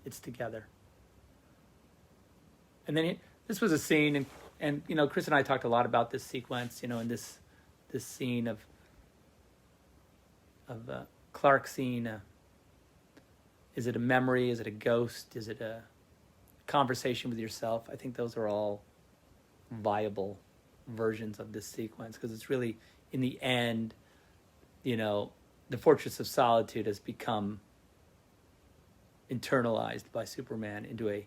it's together. And then this was a scene, and you know, Chris and I talked a lot about this sequence, you know, in this scene of Clark scene. Is it a memory? Is it a ghost? Is it a conversation with yourself? I think those are all viable versions of this sequence, because it's really, in the end, you know, the Fortress of Solitude has become internalized by Superman into a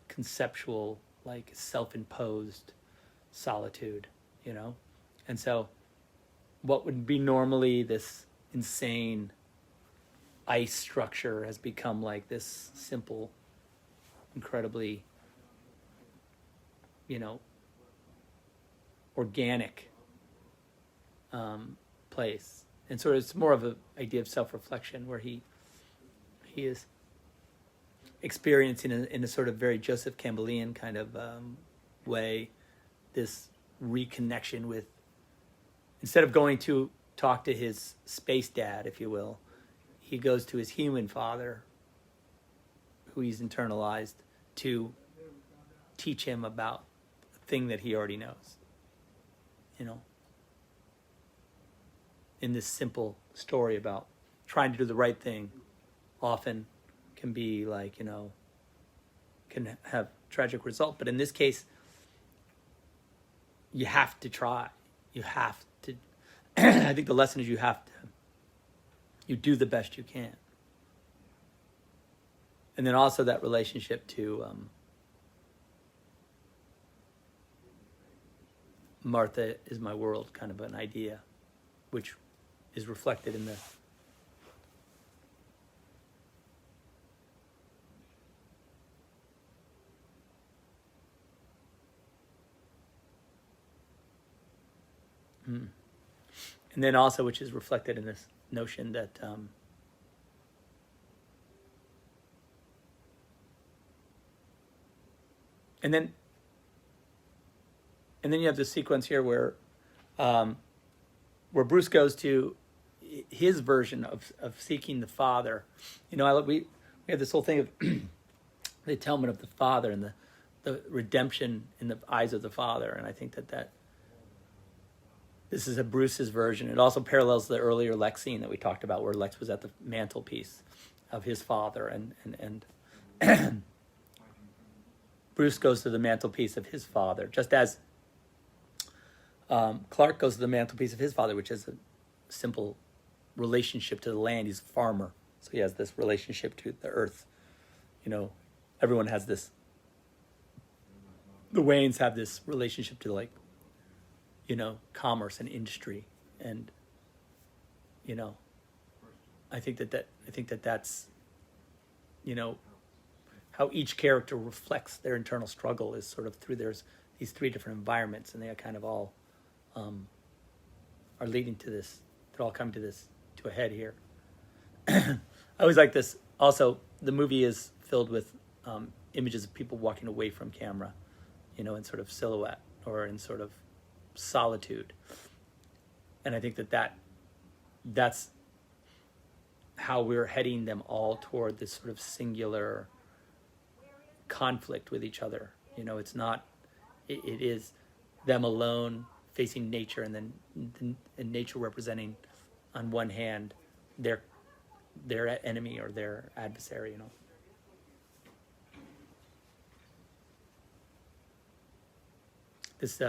conceptual, like, self-imposed solitude, you know? And so what would be normally this insane ice structure has become like this simple, incredibly, you know, organic place. And sort of it's more of an idea of self-reflection, where he is experiencing in a sort of very Joseph Campbellian kind of way, this reconnection with, instead of going to talk to his space dad, if you will, he goes to his human father, who he's internalized, to teach him about the thing that he already knows, you know, in this simple story about trying to do the right thing often can be like, you know, can have tragic result. But in this case, you have to try. You have to. I think the lesson is you do the best you can. And then also that relationship to Martha is my world kind of an idea, which is reflected in the and then also, which is reflected in this notion that and then you have this sequence here where Bruce goes to his version of seeking the Father. You know, we have this whole thing of the atonement of the Father and the redemption in the eyes of the Father, and I think that this is a Bruce's version. It also parallels the earlier Lex scene that we talked about, where Lex was at the mantelpiece of his father, and Bruce goes to the mantelpiece of his father, just as Clark goes to the mantelpiece of his father, which is a simple relationship to the land. He's a farmer, so he has this relationship to the earth. You know, everyone has this. The Waynes have this relationship to, like, you know, commerce and industry, and you know, I think that's, you know, how each character reflects their internal struggle is sort of through these three different environments, and they kind of all are leading to this. They're all coming to a head here. I always like this. Also, the movie is filled with images of people walking away from camera, you know, in sort of silhouette or in sort of solitude, and I think that's how we're heading them all toward this sort of singular conflict with each other. You know, it's not. It is them alone facing nature, and then and nature representing, on one hand, their enemy or their adversary. You know. This